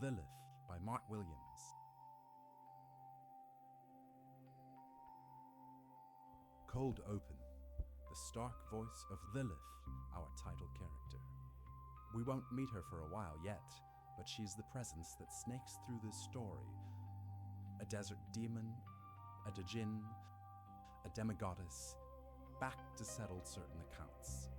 Lilith by Mark Williams. Cold open, the stark voice of Lilith, our title character. We won't meet her for a while yet, but she's the presence that snakes through this story. A desert demon, a djinn, a demigoddess, back to settle certain accounts.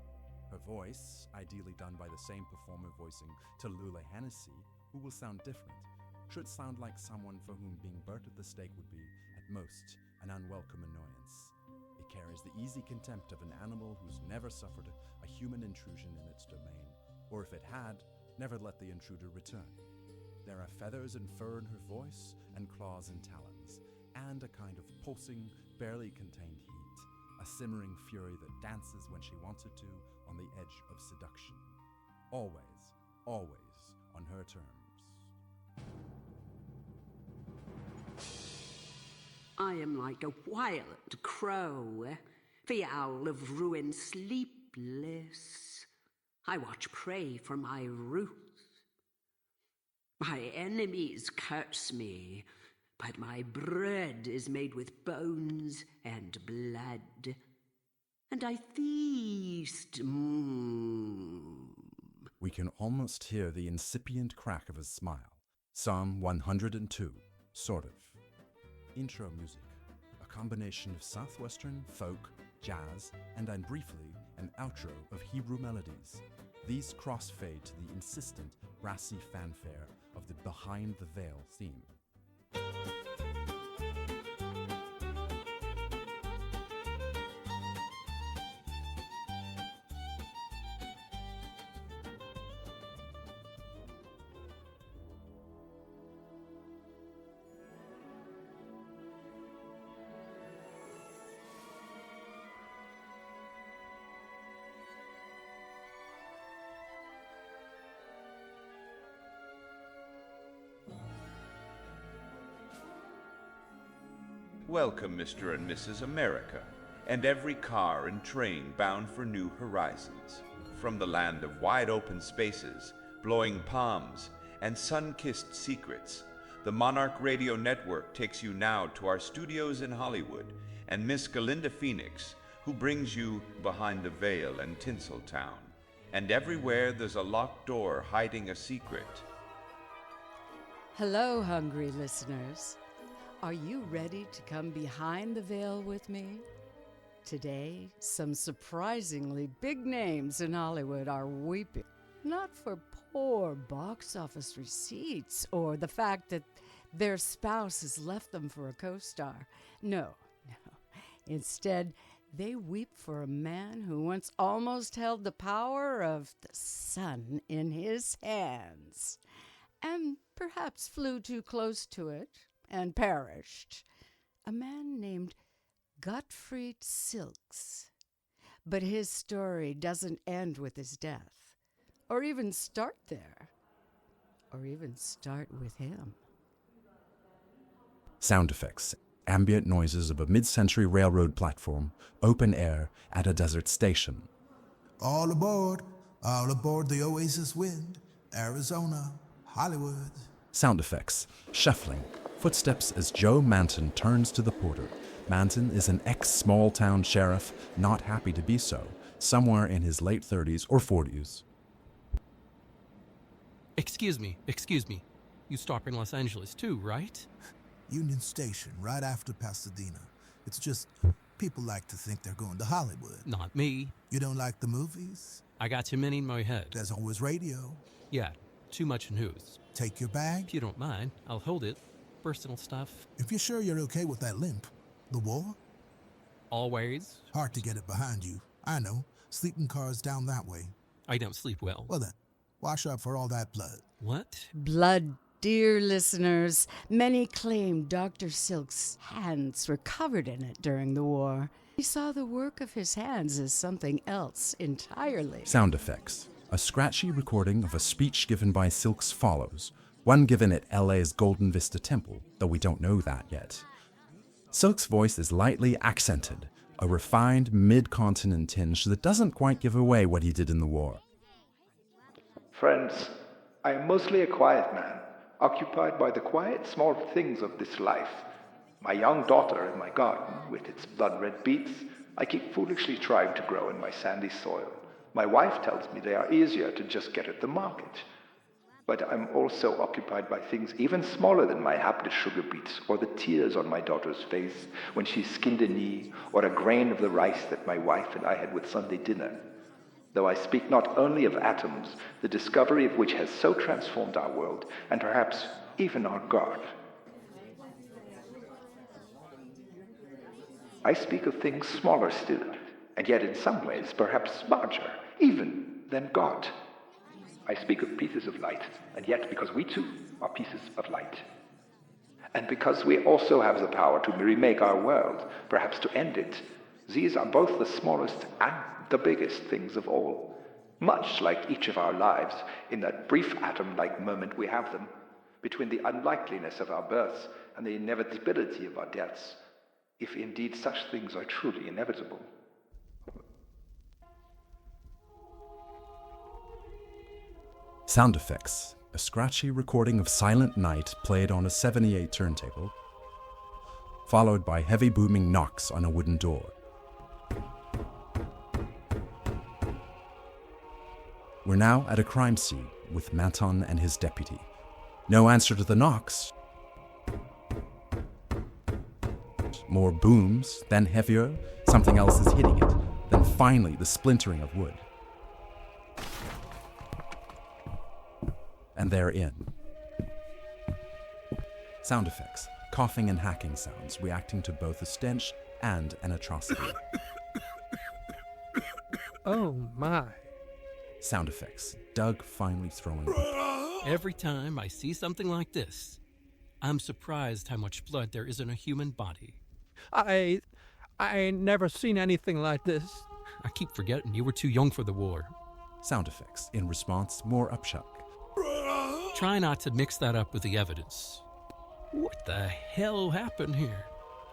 Her voice, ideally done by the same performer voicing Tallulah Hennessey, who will sound different, should sound like someone for whom being burnt at the stake would be, at most, an unwelcome annoyance. It carries the easy contempt of an animal who's never suffered a human intrusion in its domain, or if it had, never let the intruder return. There are feathers and fur in her voice, and claws and talons, and a kind of pulsing, barely contained heat, a simmering fury that dances when she wants it to on the edge of seduction. Always, always on her terms. I am like a wild crow, the owl of ruin sleepless. I watch prey for my roots. My enemies curse me, but my bread is made with bones and blood, and I feast. We can almost hear the incipient crack of a smile. Psalm 102, sort of. Intro music, a combination of southwestern, folk, jazz, and briefly, an outro of Hebrew melodies. These crossfade to the insistent, brassy fanfare of the Behind the Veil theme. Welcome, Mr. and Mrs. America, and every car and train bound for new horizons. From the land of wide open spaces, blowing palms, and sun-kissed secrets, the Monarch Radio Network takes you now to our studios in Hollywood, and Miss Galinda Phoenix, who brings you Behind the Veil and Tinseltown. And everywhere there's a locked door hiding a secret. Hello, hungry listeners. Are you ready to come behind the veil with me? Today, some surprisingly big names in Hollywood are weeping. Not for poor box office receipts or the fact that their spouse has left them for a co-star. No. Instead, they weep for a man who once almost held the power of the sun in his hands, and perhaps flew too close to it and perished. A man named Gottfired Silkes. But his story doesn't end with his death, or even start there, or even start with him. Sound effects, ambient noises of a mid-century railroad platform, open air at a desert station. All aboard the Oasis Wind, Arizona, Hollywood. Sound effects, shuffling, footsteps as Joe Manton turns to the porter. Manton is an ex-small-town sheriff, not happy to be so, somewhere in his late 30s or 40s. Excuse me. You stop in Los Angeles too, right? Union Station, right after Pasadena. It's just, people like to think they're going to Hollywood. Not me. You don't like the movies? I got too many in my head. There's always radio. Yeah, too much news. Take your bag. If you don't mind, I'll hold it. Personal stuff. If you're sure you're okay with that limp. The war? Always. Hard to get it behind you. I know. Sleeping cars down that way. I don't sleep well. Well then, wash up for all that blood. What? Blood, dear listeners. Many claim Dr. Silkes' hands were covered in it during the war. He saw the work of his hands as something else entirely. Sound effects. A scratchy recording of a speech given by Silkes follows, one given at LA's Golden Vista Temple, though we don't know that yet. Silkes' voice is lightly accented, a refined mid-continent tinge that doesn't quite give away what he did in the war. Friends, I am mostly a quiet man, occupied by the quiet small things of this life. My young daughter in my garden, with its blood-red beets, I keep foolishly trying to grow in my sandy soil. My wife tells me they are easier to just get at the market. But I'm also occupied by things even smaller than my hapless sugar beets, or the tears on my daughter's face when she skinned a knee, or a grain of the rice that my wife and I had with Sunday dinner. Though I speak not only of atoms, the discovery of which has so transformed our world, and perhaps even our God. I speak of things smaller still, and yet in some ways perhaps larger, even than God. I speak of pieces of light, and yet because we too are pieces of light. And because we also have the power to remake our world, perhaps to end it, these are both the smallest and the biggest things of all. Much like each of our lives, in that brief atom-like moment we have them, between the unlikeliness of our births and the inevitability of our deaths, if indeed such things are truly inevitable. Sound effects. A scratchy recording of Silent Night played on a 78 turntable, followed by heavy booming knocks on a wooden door. We're now at a crime scene with Manton and his deputy. No answer to the knocks. More booms, then heavier, something else is hitting it, then finally the splintering of wood. And they're in. Sound effects, coughing and hacking sounds, reacting to both a stench and an atrocity. Oh my. Sound effects, Doug finally throwing up. Every time I see something like this, I'm surprised how much blood there is in a human body. I ain't never seen anything like this. I keep forgetting you were too young for the war. Sound effects, in response, more upchuck. Try not to mix that up with the evidence. What the hell happened here?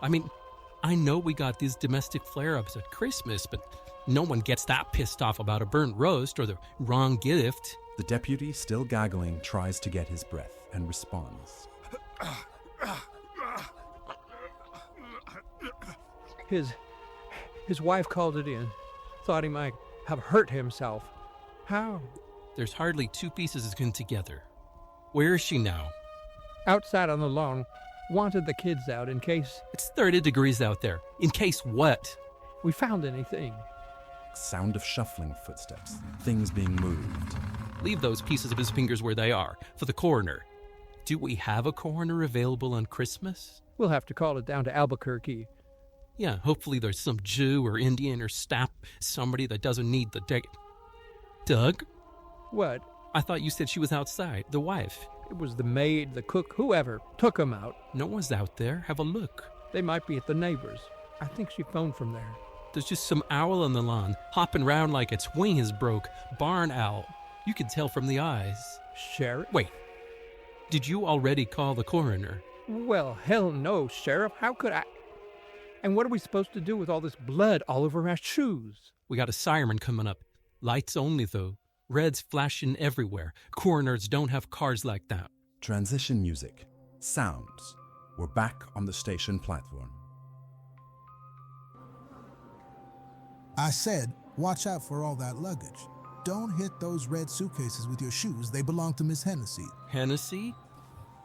I mean, I know we got these domestic flare-ups at Christmas, but no one gets that pissed off about a burnt roast or the wrong gift. The deputy, still gaggling, tries to get his breath and responds. His wife called it in. Thought he might have hurt himself. How? There's hardly two pieces of skin together. Where is she now? Outside on the lawn. Wanted the kids out in case... It's 30 degrees out there. In case what? We found anything. Sound of shuffling footsteps, things being moved. Leave those pieces of his fingers where they are, for the coroner. Do we have a coroner available on Christmas? We'll have to call it down to Albuquerque. Yeah, hopefully there's some Jew or Indian or Stapp, somebody that doesn't need the deck. Doug? What? I thought you said she was outside, the wife. It was the maid, the cook, whoever, took 'em out. No one's out there. Have a look. They might be at the neighbor's. I think she phoned from there. There's just some owl on the lawn, hopping round like its wing is broke. Barn owl. You can tell from the eyes. Sheriff? Wait. Did you already call the coroner? Well, hell no, Sheriff. How could I? And what are we supposed to do with all this blood all over our shoes? We got a siren coming up. Lights only, though. Red's flashing everywhere. Coroners don't have cars like that. Transition music. Sounds. We're back on the station platform. I said, watch out for all that luggage. Don't hit those red suitcases with your shoes. They belong to Miss Hennessey. Hennessey?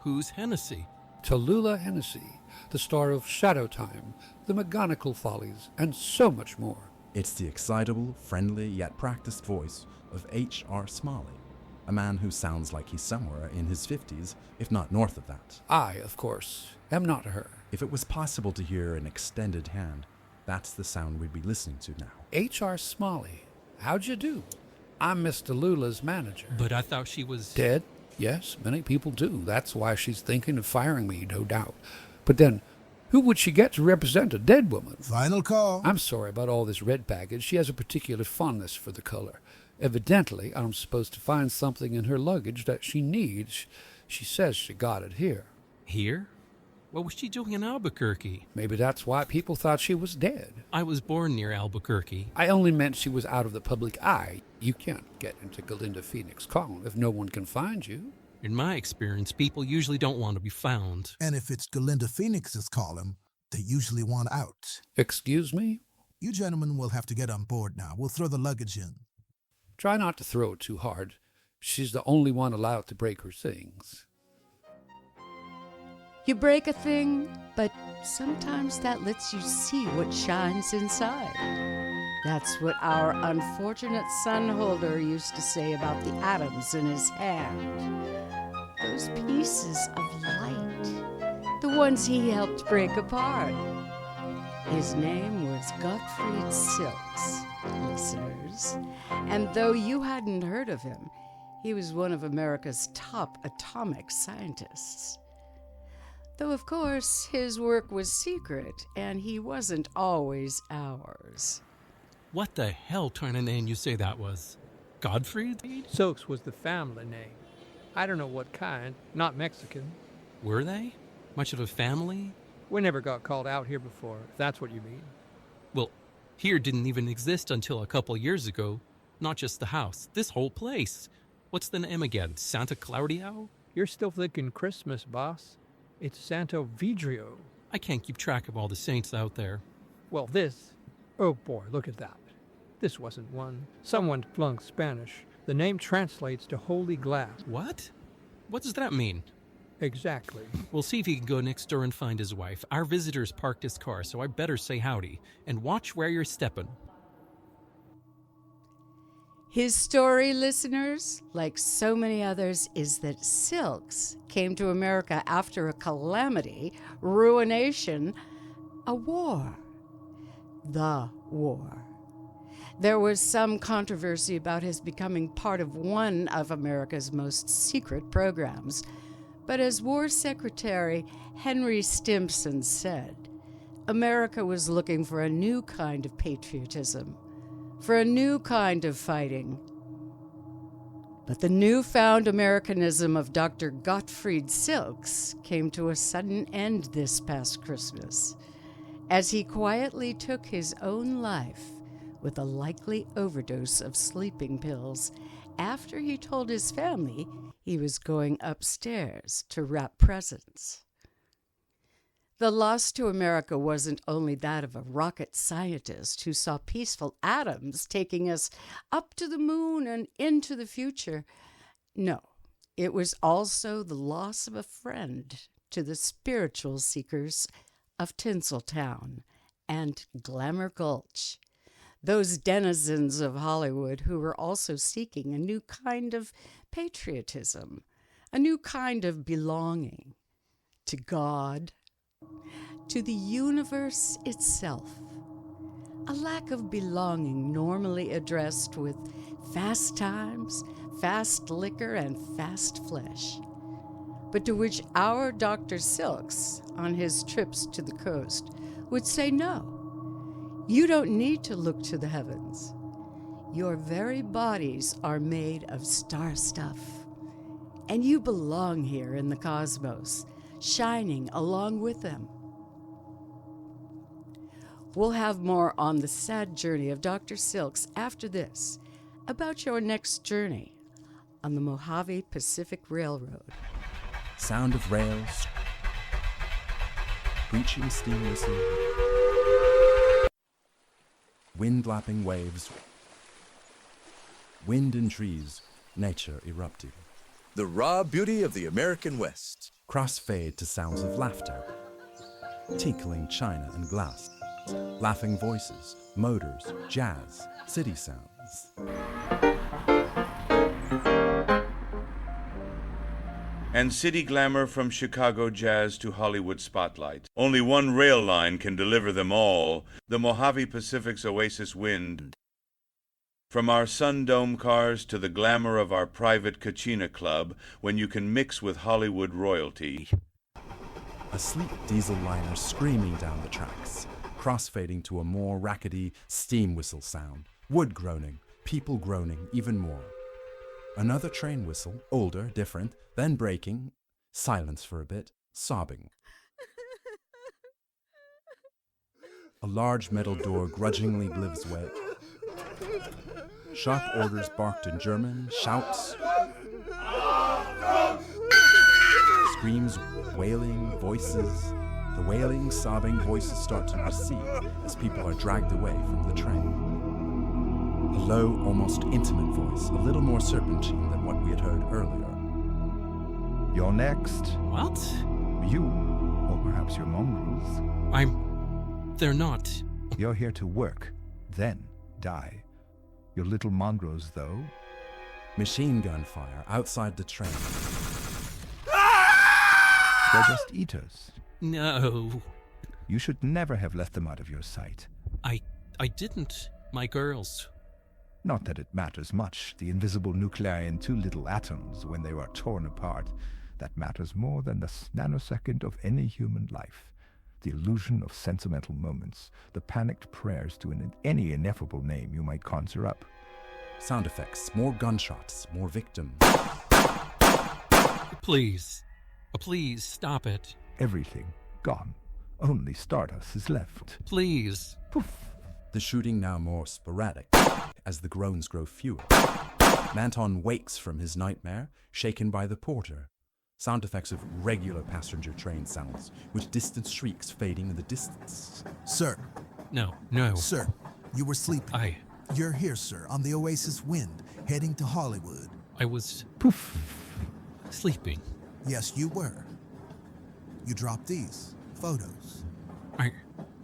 Who's Hennessey? Tallulah Hennessey, the star of Shadow Time, The McGonagall Follies, and so much more. It's the excitable, friendly, yet practiced voice of H.R. Smalley, a man who sounds like he's somewhere in his 50s, if not north of that. I, of course, am not her. If it was possible to hear an extended hand, that's the sound we'd be listening to now. H.R. Smalley, how'd you do? I'm Miss Tallulah's manager. But I thought she was... Dead? Yes, many people do. That's why she's thinking of firing me, no doubt. But then, who would she get to represent a dead woman? Final call. I'm sorry about all this red baggage. She has a particular fondness for the color. Evidently, I'm supposed to find something in her luggage that she needs. She says she got it here. Here? What was she doing in Albuquerque? Maybe that's why people thought she was dead. I was born near Albuquerque. I only meant she was out of the public eye. You can't get into Galinda Phoenix Column if no one can find you. In my experience, people usually don't want to be found. And if it's Galinda Phoenix's column, they usually want out. Excuse me? You gentlemen will have to get on board now. We'll throw the luggage in. Try not to throw it too hard. She's the only one allowed to break her things. You break a thing, but sometimes that lets you see what shines inside. That's what our unfortunate sun holder used to say about the atoms in his hand. Those pieces of light, the ones he helped break apart. His name was Gottfired Silkes, listeners. And though you hadn't heard of him, he was one of America's top atomic scientists. Though, of course, his work was secret, and he wasn't always ours. What the hell kind of name you say that was? Gottfried? Silkes was the family name. I don't know what kind, not Mexican. Were they? Much of a family? We never got called out here before, if that's what you mean. Well, here didn't even exist until a couple years ago. Not just the house, this whole place. What's the name again? Santa Claudio? You're still thinking Christmas, boss. It's Santo Vidrio. I can't keep track of all the saints out there. Well, this... Oh boy, look at that. This wasn't one. Someone flunked Spanish. The name translates to Holy Glass. What? What does that mean? Exactly. We'll see if he can go next door and find his wife. Our visitor's parked his car, so I better say howdy. And watch where you're stepping. His story, listeners, like so many others, is that Silkes came to America after a calamity, ruination, a war. The war. There was some controversy about his becoming part of one of America's most secret programs. But as War Secretary Henry Stimson said, America was looking for a new kind of patriotism, for a new kind of fighting. But the newfound Americanism of Dr. Gottfried Silkes came to a sudden end this past Christmas, as he quietly took his own life with a likely overdose of sleeping pills after he told his family he was going upstairs to wrap presents. The loss to America wasn't only that of a rocket scientist who saw peaceful atoms taking us up to the moon and into the future. No, it was also the loss of a friend to the spiritual seekers of Tinseltown and Glamour Gulch, those denizens of Hollywood who were also seeking a new kind of patriotism, a new kind of belonging to God, to the universe itself. A lack of belonging normally addressed with fast times, fast liquor, and fast flesh, but to which our Dr. Silkes, on his trips to the coast, would say no. You don't need to look to the heavens. Your very bodies are made of star stuff, and you belong here in the cosmos, shining along with them. We'll have more on the sad journey of Dr. Silkes after this, about your next journey on the Mojave Pacific Railroad. Sound of rails, screeching steam whistle, wind-lapping waves, wind in trees, nature erupting. The raw beauty of the American West. Crossfade to sounds of laughter, tinkling china and glass, laughing voices, motors, jazz, city sounds. And city glamour from Chicago jazz to Hollywood spotlight. Only one rail line can deliver them all, the Mojave Pacific's Oasis Wind. From our Sun Dome cars to the glamour of our private Kachina Club, when you can mix with Hollywood royalty. A sleek diesel liner screaming down the tracks, crossfading to a more rackety steam whistle sound, wood groaning, people groaning even more. Another train whistle, older, different, then breaking, silence for a bit, sobbing. A large metal door grudgingly gives way. Sharp orders barked in German, shouts. Screams, wailing, voices. The wailing, sobbing voices start to recede as people are dragged away from the train. A low, almost intimate voice, a little more serpentine than what we had heard earlier. You're next. What? You, or perhaps your mongrels. They're not. You're here to work, then die. Your little mongrels, though. Machine gun fire outside the train. They're just eaters. No. You should never have left them out of your sight. I didn't. My girls. Not that it matters much, the invisible nuclei in two little atoms when they are torn apart. That matters more than the nanosecond of any human life. The illusion of sentimental moments, the panicked prayers to any ineffable name you might conjure up. Sound effects, more gunshots, more victims. Please. Please, stop it. Everything gone. Only Stardust is left. Please. Poof. The shooting now more sporadic, as the groans grow fewer. Manton wakes from his nightmare, shaken by the porter. Sound effects of regular passenger train sounds, with distant shrieks fading in the distance. Sir. No. Sir, you were sleeping. You're here, sir, on the Oasis Wind, heading to Hollywood. I was... Poof. Sleeping. Yes, you were. You dropped these photos.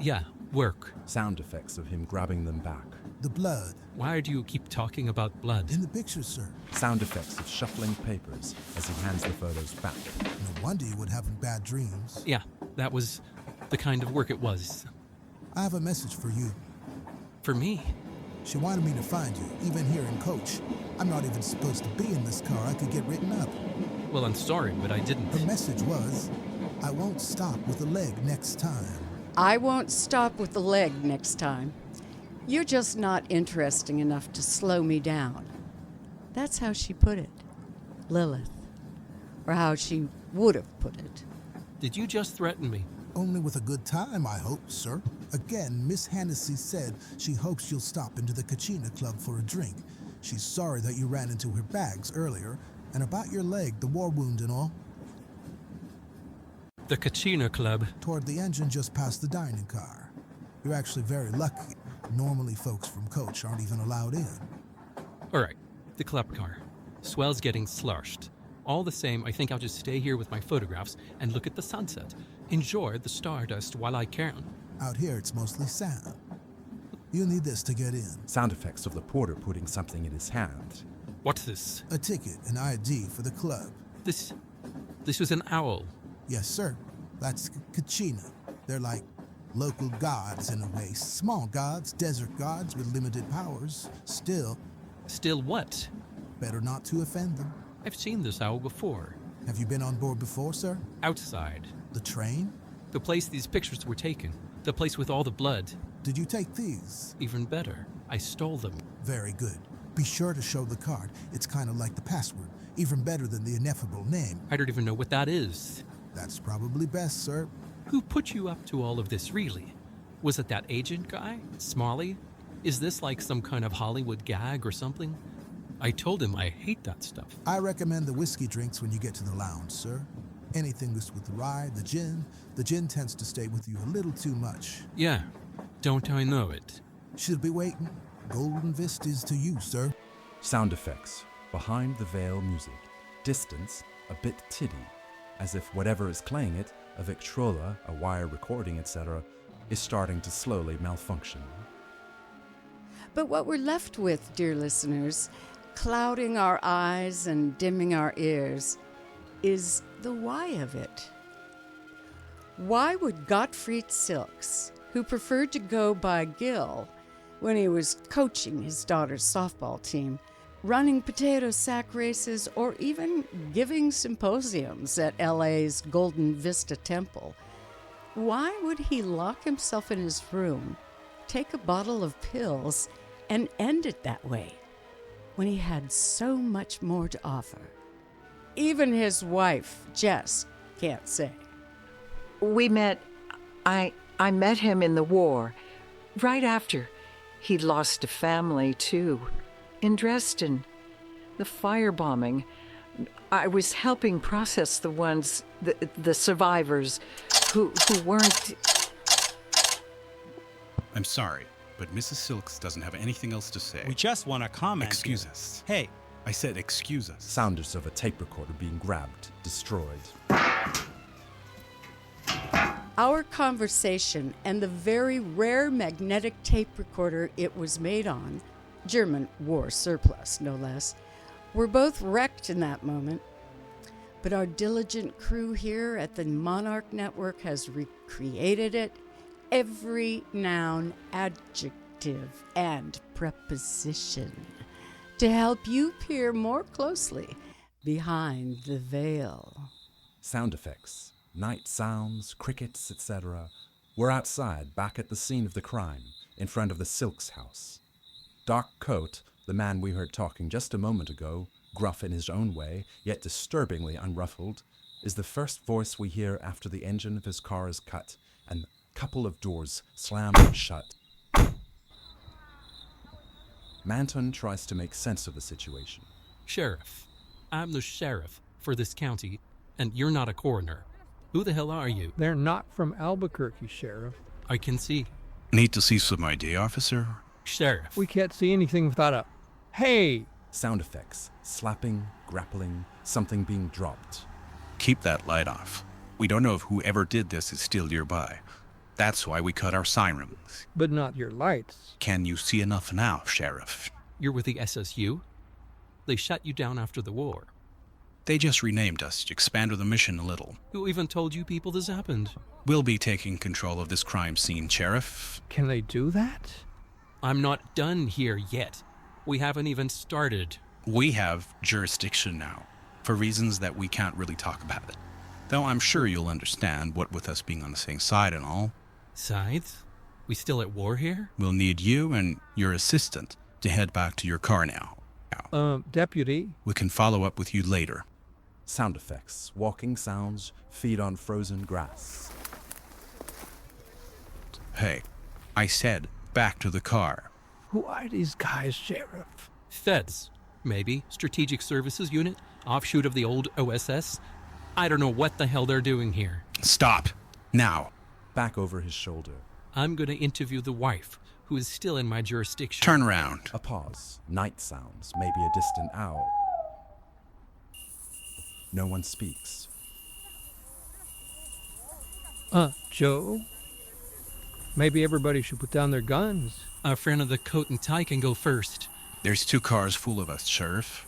Yeah, work. Sound effects of him grabbing them back. The blood. Why do you keep talking about blood? In the pictures, sir. Sound effects of shuffling papers as he hands the photos back. No wonder you would have bad dreams. Yeah, that was the kind of work it was. I have a message for you. For me? She wanted me to find you, even here in coach. I'm not even supposed to be in this car. I could get written up. Well, I'm sorry, but I didn't. Her message was, I won't stop with the leg next time. I won't stop with the leg next time. You're just not interesting enough to slow me down. That's how she put it, Lilith. Or how she would have put it. Did you just threaten me? Only with a good time, I hope, sir. Again, Miss Hennessey said she hopes you'll stop into the Kachina Club for a drink. She's sorry that you ran into her bags earlier, and about your leg, the war wound and all. The Kachina Club. Toward the engine just past the dining car. You're actually very lucky. Normally folks from coach aren't even allowed in. All right, the club car. Swell's getting sloshed. All the same, I think I'll just stay here with my photographs and look at the sunset. Enjoy the stardust while I can. Out here, it's mostly sand. You need this to get in. Sound effects of the porter putting something in his hand. What's this? A ticket, an ID for the club. This was an owl. Yes, sir. That's Kachina. They're like local gods in a way. Small gods, desert gods with limited powers. Still. Still what? Better not to offend them. I've seen this owl before. Have you been on board before, sir? Outside. The train? The place these pictures were taken. The place with all the blood. Did you take these? Even better. I stole them. Very good. Be sure to show the card. It's kind of like the password. Even better than the ineffable name. I don't even know what that is. That's probably best, sir. Who put you up to all of this, really? Was it that agent guy? Smalley? Is this like some kind of Hollywood gag or something? I told him I hate that stuff. I recommend the whiskey drinks when you get to the lounge, sir. Anything that's with the rye, the gin tends to stay with you a little too much. Yeah, don't I know it? She'll be waiting. Golden Vistas to you, sir. Sound effects. Behind the veil music. Distance, a bit tiddy. As if whatever is playing it, a Victrola, a wire recording, etc., is starting to slowly malfunction. But what we're left with, dear listeners, clouding our eyes and dimming our ears, is the why of it. Why would Gottfired Silkes, who preferred to go by Gil when he was coaching his daughter's softball team, running potato sack races, or even giving symposiums at LA's Golden Vista Temple, why would he lock himself in his room, take a bottle of pills, and end it that way, when he had so much more to offer? Even his wife, Jess, can't say. We met, I met him in the war, right after. He'd lost a family, too, in Dresden. The firebombing. I was helping process the ones, the survivors who weren't... I'm sorry, but Mrs. Silkes doesn't have anything else to say. We just want to comment. Excuse us. Hey. I said excuse us. Sounds of a tape recorder being grabbed, destroyed. Our conversation and the very rare magnetic tape recorder it was made on, German war surplus no less, were both wrecked in that moment. But our diligent crew here at the Monarch Network has recreated it, every noun, adjective, and preposition, to help you peer more closely behind the veil. Sound effects, night sounds, crickets, etc. We're outside, back at the scene of the crime, in front of the Silkes house. Dark Coat, the man we heard talking just a moment ago, gruff in his own way, yet disturbingly unruffled, is the first voice we hear after the engine of his car is cut and a couple of doors slam shut. Manton tries to make sense of the situation. Sheriff, I'm the sheriff for this county, and you're not a coroner. Who the hell are you? They're not from Albuquerque, Sheriff. I can see. Need to see some ID, officer? Sheriff. We can't see anything without a... Hey! Sound effects, slapping, grappling, something being dropped. Keep that light off. We don't know if whoever did this is still nearby. That's why we cut our sirens. But not your lights. Can you see enough now, Sheriff? You're with the SSU? They shut you down after the war. They just renamed us, expanded the mission a little. Who even told you people this happened? We'll be taking control of this crime scene, Sheriff. Can they do that? I'm not done here yet. We haven't even started. We have jurisdiction now, for reasons that we can't really talk about it. Though I'm sure you'll understand, what with us being on the same side and all. Sides? We still at war here? We'll need you and your assistant to head back to your car now. Deputy? We can follow up with you later. Sound effects, walking sounds, feet on frozen grass. Hey, I said back to the car. Who are these guys, Sheriff? Feds. Maybe. Strategic Services Unit? Offshoot of the old OSS? I don't know what the hell they're doing here. Stop. Now. Back over his shoulder. I'm going to interview the wife, who is still in my jurisdiction. Turn around. A pause. Night sounds. Maybe a distant owl. No one speaks. Joe? Maybe everybody should put down their guns. Our friend of the coat and tie can go first. There's 2 cars full of us, Sheriff.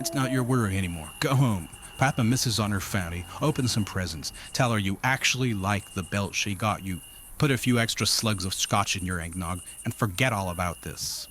It's not your worry anymore. Go home. Papa misses on her fanny. Open some presents. Tell her you actually like the belt she got you. Put a few extra slugs of scotch in your eggnog and forget all about this.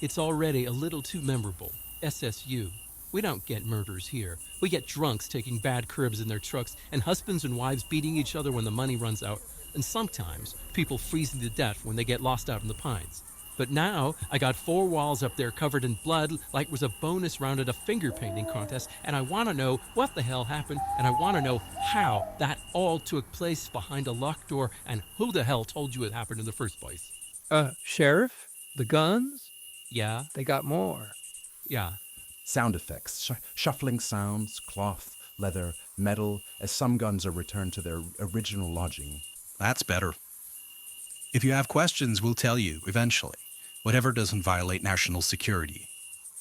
It's already a little too memorable. SSU. We don't get murders here. We get drunks taking bad curbs in their trucks and husbands and wives beating each other when the money runs out. And sometimes people freezing to death when they get lost out in the pines. But now I got 4 walls up there covered in blood like it was a bonus round at a finger painting contest, and I want to know what the hell happened, and I want to know how that all took place behind a locked door, and who the hell told you it happened in the first place. Sheriff? The guns? Yeah? They got more. Yeah. Sound effects, shuffling sounds, cloth, leather, metal, as some guns are returned to their original lodging. That's better. If you have questions, we'll tell you, eventually. Whatever doesn't violate national security.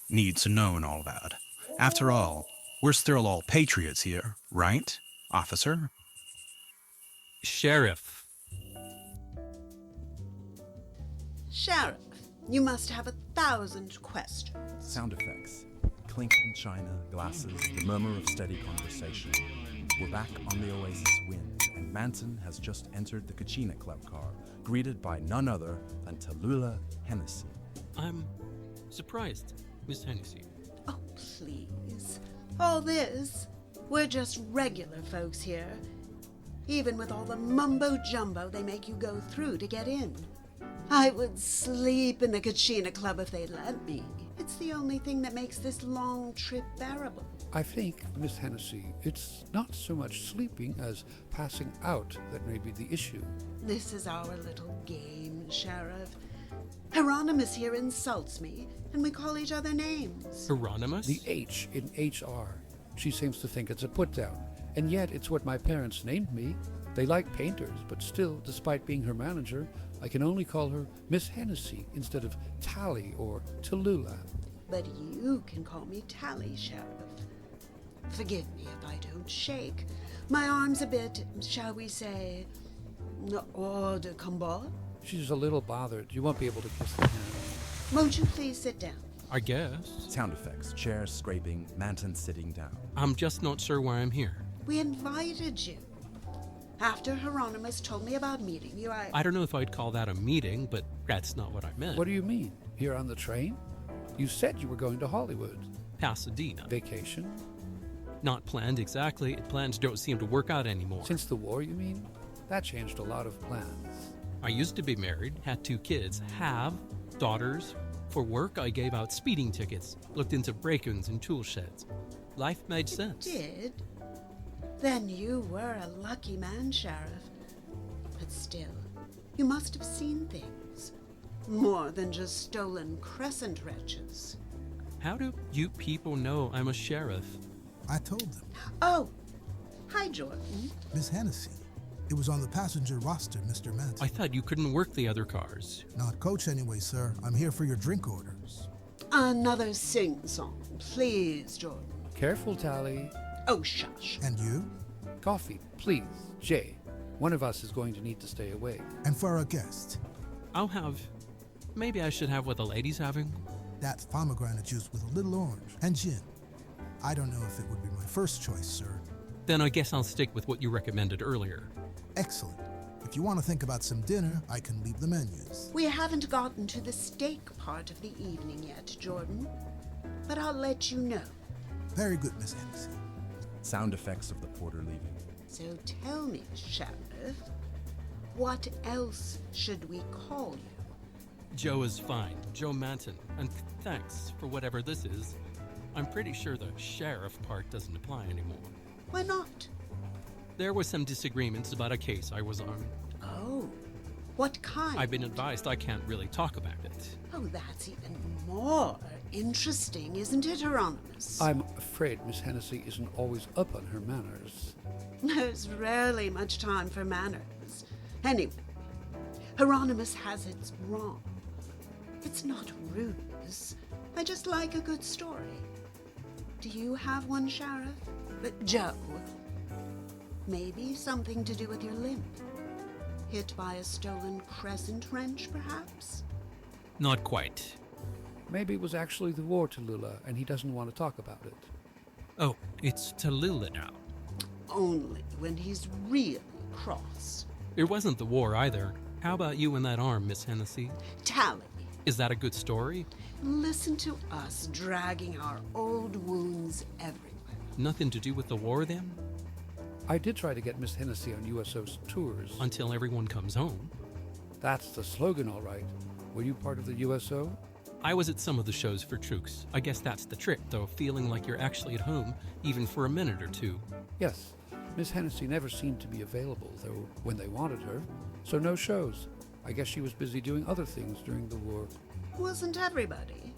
Needs to know and all that. After all, we're still all patriots here, right, officer? Sheriff. Sheriff, you must have 1,000 questions. Sound effects. Clinking china, glasses, the murmur of steady conversation. We're back on the Oasis wind, and Manton has just entered the Kachina Club car, greeted by none other than Tallulah Hennessey. I'm surprised, Miss Hennessey. Oh, please. All this, we're just regular folks here. Even with all the mumbo-jumbo they make you go through to get in. I would sleep in the Kachina Club if they'd let me. It's the only thing that makes this long trip bearable. I think, Miss Hennessey, it's not so much sleeping as passing out that may be the issue. This is our little game, Sheriff. Hieronymus here insults me, and we call each other names. Hieronymus? The H in HR. She seems to think it's a put-down, and yet it's what my parents named me. They like painters, but still, despite being her manager, I can only call her Miss Hennessey instead of Tally or Tallulah. But you can call me Tally, Sheriff. Forgive me if I don't shake. My arm's a bit, shall we say, hors de combat. She's a little bothered. You won't be able to kiss the hand. Won't you please sit down? I guess. Sound effects, chairs scraping, Manton sitting down. I'm just not sure why I'm here. We invited you. After Hieronymus told me about meeting you, I don't know if I'd call that a meeting, but that's not what I meant. What do you mean? Here on the train? You said you were going to Hollywood. Pasadena. Vacation? Not planned exactly. Plans don't seem to work out anymore. Since the war, you mean? That changed a lot of plans. I used to be married, had 2 kids, have daughters. For work, I gave out speeding tickets, looked into break-ins and tool sheds. Life made sense. Did? Then you were a lucky man, Sheriff. But still, you must have seen things. More than just stolen crescent wretches. How do you people know I'm a sheriff? I told them. Oh, hi, Jordan. Miss Hennessey. It was on the passenger roster, Mr. Manton. I thought you couldn't work the other cars. Not coach anyway, sir. I'm here for your drink orders. Another sing-song, please, Jordan. Careful, Tally. Oh, shush. And you? Coffee, please. Jay, one of us is going to need to stay awake. And for our guest? I'll have... Maybe I should have what the lady's having? That pomegranate juice with a little orange and gin. I don't know if it would be my first choice, sir. Then I guess I'll stick with what you recommended earlier. Excellent. If you want to think about some dinner, I can leave the menus. We haven't gotten to the steak part of the evening yet, Jordan. But I'll let you know. Very good, Miss Hennessey. Sound effects of the porter leaving. So tell me, Sheriff, what else should we call you? Joe is fine. Joe Manton. And thanks for whatever this is. I'm pretty sure the sheriff part doesn't apply anymore. Why not? There were some disagreements about a case I was on. Oh, what kind? I've been advised I can't really talk about it. Oh, that's even more interesting, isn't it, Hieronymus? I'm afraid Miss Hennessey isn't always up on her manners. There's rarely much time for manners. Anyway, Hieronymus has it wrong. It's not rudeness. I just like a good story. Do you have one, Sheriff? But Joe, maybe something to do with your limp. Hit by a stolen crescent wrench, perhaps? Not quite. Maybe it was actually the war, Tallulah, and he doesn't want to talk about it. Oh, it's Tallulah now. Only when he's really cross. It wasn't the war either. How about you and that arm, Miss Hennessey? Tally. Is that a good story? Listen to us dragging our old wounds everywhere. Nothing to do with the war, then? I did try to get Miss Hennessey on USO's tours. Until everyone comes home. That's the slogan, all right. Were you part of the USO? I was at some of the shows for Trooks. I guess that's the trick, though, feeling like you're actually at home, even for a minute or two. Yes. Miss Hennessey never seemed to be available, though, when they wanted her. So no shows. I guess she was busy doing other things during the war. Wasn't everybody?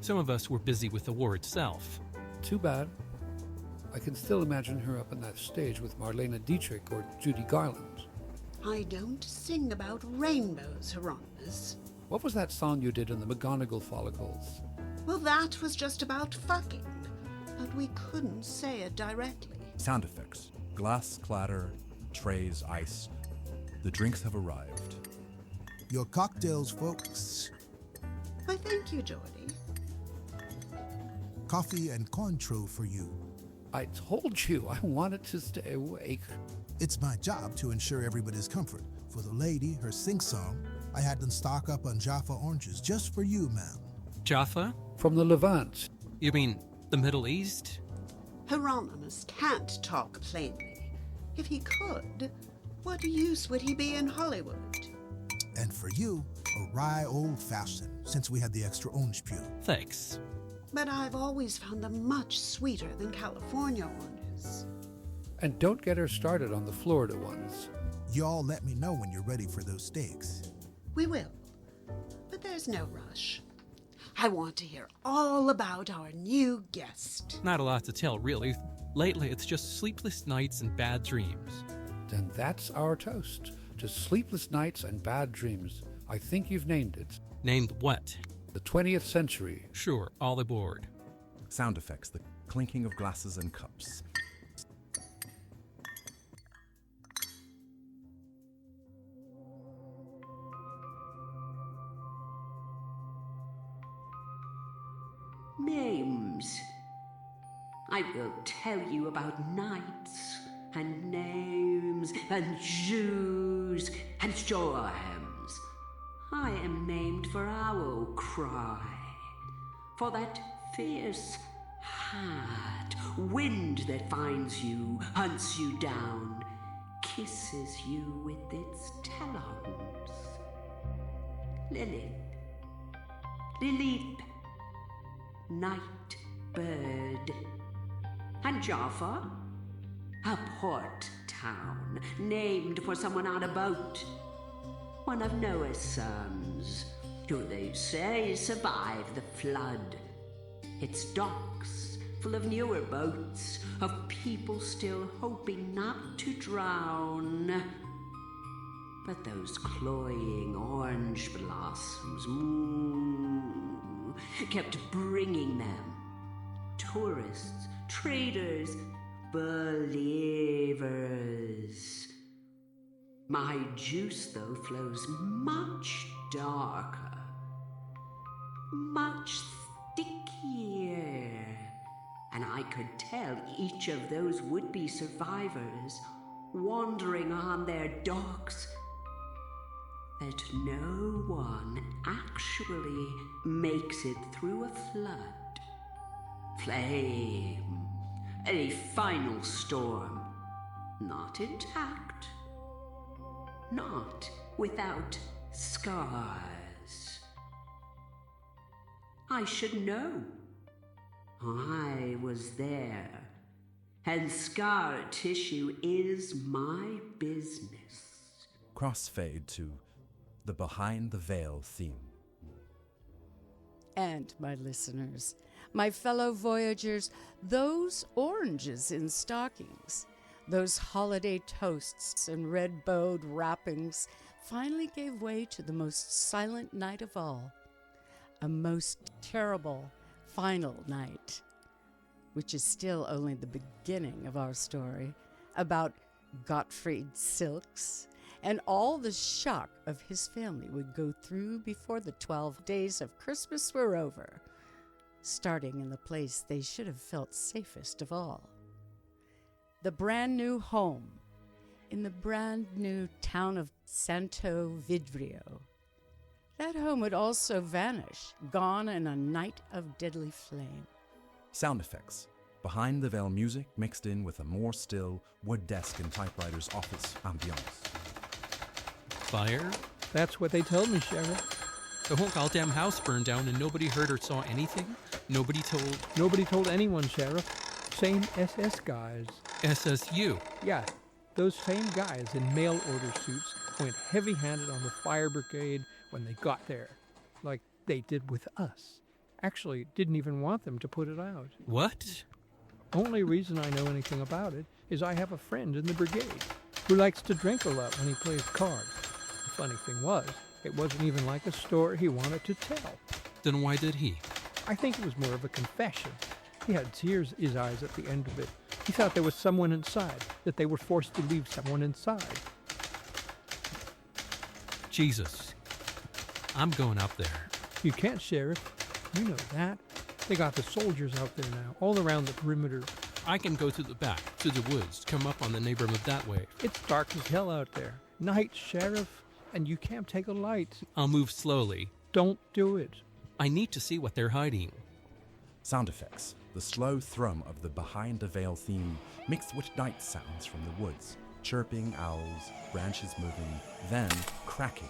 Some of us were busy with the war itself. Too bad. I can still imagine her up on that stage with Marlene Dietrich or Judy Garland. I don't sing about rainbows, Hieronymus. What was that song you did in the McGonagall follicles? Well, that was just about fucking. But we couldn't say it directly. Sound effects. Glass clatter, trays iced. The drinks have arrived. Your cocktails, folks. Why, thank you, Geordie. Coffee and Cointreau for you. I told you I wanted to stay awake. It's my job to ensure everybody's comfort. For the lady, her sing-song, I had them stock up on Jaffa oranges just for you, ma'am. Jaffa? From the Levant. You mean the Middle East? Hieronymus can't talk plainly. If he could, what use would he be in Hollywood? And for you, a rye old-fashioned, since we had the extra orange peel. Thanks. But I've always found them much sweeter than California oranges. And don't get her started on the Florida ones. Y'all let me know when you're ready for those steaks. We will. But there's no rush. I want to hear all about our new guest. Not a lot to tell, really. Lately, it's just sleepless nights and bad dreams. Then that's our toast to sleepless nights and bad dreams. I think you've named it. Named what? The 20th century. Sure, all aboard. Sound effects, the clinking of glasses and cups. Names. I will tell you about nights and names and Jews and Joams. I am named for Owl Cry, for that fierce hard wind that finds you, hunts you down, kisses you with its talons. Lilith, Lilith, night bird, and Jaffa, a port town named for someone on a boat, one of Noah's sons, who they say survived the flood. Its docks full of newer boats, of people still hoping not to drown. But those cloying orange blossoms kept bringing them. Tourists, traders, believers. My juice, though, flows much darker, much stickier. And I could tell each of those would-be survivors, wandering on their docks, that no one actually makes it through a flood, flame, a final storm, not intact, not without scars. I should know. I was there, and scar tissue is my business. Crossfade to the Behind the Veil theme. And my listeners, my fellow voyagers, those oranges in stockings, those holiday toasts and red-bowed wrappings finally gave way to the most silent night of all, a most terrible final night, which is still only the beginning of our story, about Gottfired Silkes and all the shock of his family would go through before the 12 days of Christmas were over, starting in the place they should have felt safest of all. The brand new home in the brand new town of Santo Vidrio. That home would also vanish, gone in a night of deadly flame. Sound effects. Behind the Veil music mixed in with a more still wood desk and typewriter's office ambiance. Fire? That's what they told me, Sheriff. The whole goddamn house burned down and nobody heard or saw anything? Nobody told anyone, Sheriff. Same SS guys. SSU? Yeah, those same guys in mail order suits went heavy-handed on the fire brigade when they got there, like they did with us. Actually, didn't even want them to put it out. What? Only reason I know anything about it is I have a friend in the brigade who likes to drink a lot when he plays cards. The funny thing was, it wasn't even like a story he wanted to tell. Then why did he? I think it was more of a confession. He had tears in his eyes at the end of it. He thought there was someone inside, that they were forced to leave someone inside. Jesus. I'm going up there. You can't, Sheriff. You know that. They got the soldiers out there now, all around the perimeter. I can go to the back, to the woods, come up on the neighborhood that way. It's dark as hell out there. Night, Sheriff, and you can't take a light. I'll move slowly. Don't do it. I need to see what they're hiding. Sound effects. The slow thrum of the Behind the Veil theme mixed with night sounds from the woods. Chirping owls, branches moving, then cracking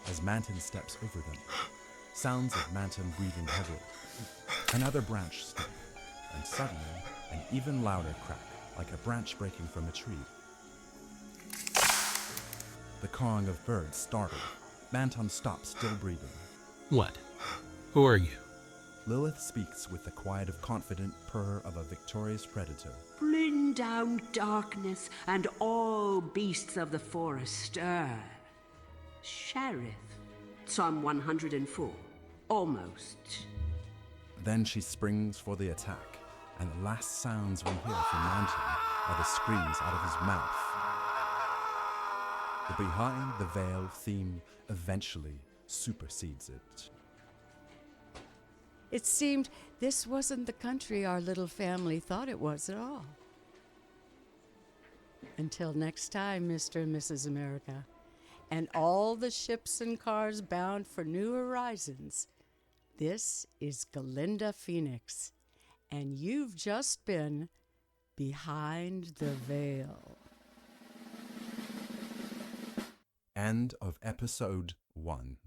as Manton steps over them. Sounds of Manton breathing heavily. Another branch snap, and suddenly an even louder crack, like a branch breaking from a tree. The cawing of birds startled. Manton stops, still breathing. What? Who are you? Lilith speaks with the quiet of confident purr of a victorious predator. Bring down darkness, and all beasts of the forest stir. Sheriff, Psalm 104. Almost. Then she springs for the attack, and the last sounds we hear from Manton are the screams out of his mouth. The behind the veil theme eventually supersedes it. It seemed this wasn't the country our little family thought it was at all. Until next time, Mr. and Mrs. America, and all the ships and cars bound for new horizons. This is Galinda Phoenix, and you've just been Behind the Veil. End of episode 1.